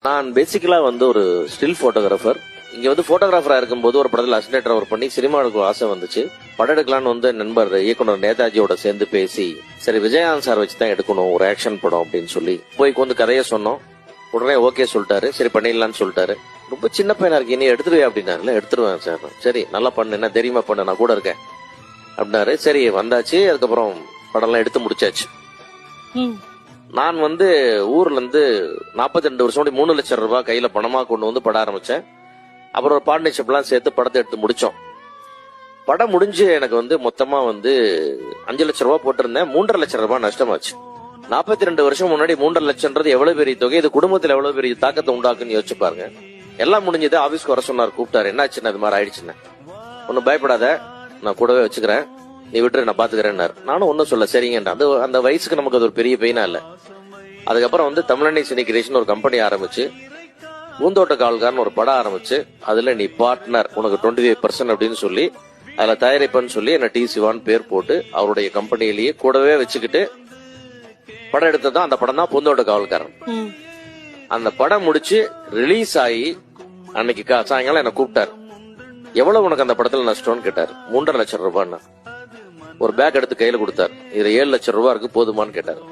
நான் பேசிக்கலா வந்து ஒரு ஸ்டில் போட்டோகிராஃபர். இங்க வந்து போட்டோகிராஃபரா இருக்கும்போது ஒரு படத்துல அசிஸ்டன்ட் ஒர்க் பண்ணி சினிமாவுக்கு ஆசை வந்துச்சு. படம் எடுக்கலான்னு வந்து நண்பர் இயக்குனர் நேதாஜியோட சேர்ந்து பேசி, சரி விஜயகாந்த் சார் வச்சுதான் எடுக்கணும் ஒரு ஆக்ஷன் படம் அப்படின்னு சொல்லி போய் வந்து கதையை சொன்னோம். உடனே ஓகே சொல்லிட்டாரு. சரி பண்ணிடலான்னு சொல்லிட்டாரு. ரொம்ப சின்ன பையனா இருக்கு, நீ எடுத்துருவே அப்படின்னாருல. எடுத்துருவேன் சார். சரி நல்லா பண்ணு, என்ன தெரியுமா பண்ணு, நான் கூட இருக்கேன் அப்படின்னாரு. சரி வந்தாச்சு. அதுக்கப்புறம் படம்லாம் எடுத்து முடிச்சாச்சு. நான் வந்து ஊர்ல இருந்து 42 வருஷம் 3 லட்சம் ரூபாய் கையில பணமா கொண்டு வந்து படம் ஆரம்பிச்சேன். அப்புறம் ஒரு பார்ட்னர்ஷிப் எல்லாம் சேர்த்து படத்தை எடுத்து முடிச்சோம். படம் முடிஞ்சு எனக்கு வந்து மொத்தமா வந்து 5 லட்சம் ரூபாய் போட்டிருந்தேன். 3.5 லட்சம் ரூபாய் நஷ்டமாச்சு. 42 வருஷம் முன்னாடி 3.5 லட்சம்ன்றது எவ்வளவு பெரிய தொகை, இது குடும்பத்துல எவ்வளவு பெரிய தாக்கத்தை உண்டாக்குன்னு யோசிச்சு பாருங்க. எல்லாம் முடிஞ்சது. ஆபீஸ்க்கு வர சொன்னார், கூப்பிட்டாரு. என்னாச்சுன்னா இது மாதிரி ஆயிடுச்சுன்னு. ஒன்னும் பயப்படாத, நான் கூடவே வச்சுக்கிறேன், நீ விட்டு நான் பாத்துக்கிறேன்னாரு. நானும் ஒன்னும் சொல்ல சரிங்க. அது அந்த வயசுக்கு நமக்கு அது ஒரு பெரிய பெயினா இல்ல. அதுக்கப்புறம் வந்து தமிழனை சினிகிரேஷன் ஒரு கம்பெனி ஆரம்பிச்சு, பூந்தோட்ட காவல்காரன் ஒரு படம் ஆரம்பிச்சு, அதுல நீ பார்ட்னர், உனக்கு 25% அப்படின்னு சொல்லி அதுல தயாரிப்பன்னு சொல்லி என்ன டி சிவான் பேர் போட்டு அவருடைய கம்பெனியிலேயே கூடவே வச்சுக்கிட்டு படம் எடுத்ததான் அந்த படம் தான் பூந்தோட்ட காவல்காரன். அந்த படம் முடிச்சு ரிலீஸ் ஆகி அன்னைக்கு சாயங்காலம் என்ன கூப்பிட்டாரு. எவ்வளவு உனக்கு அந்த படத்துல நஷ்டம்னு கேட்டாரு. 3.5 லட்சம் ரூபான்னு ஒரு பேக் எடுத்து கையில கொடுத்தாரு. இதுல 7 லட்சம் ரூபாய் இருக்கு, போதுமான்னு கேட்டாரு.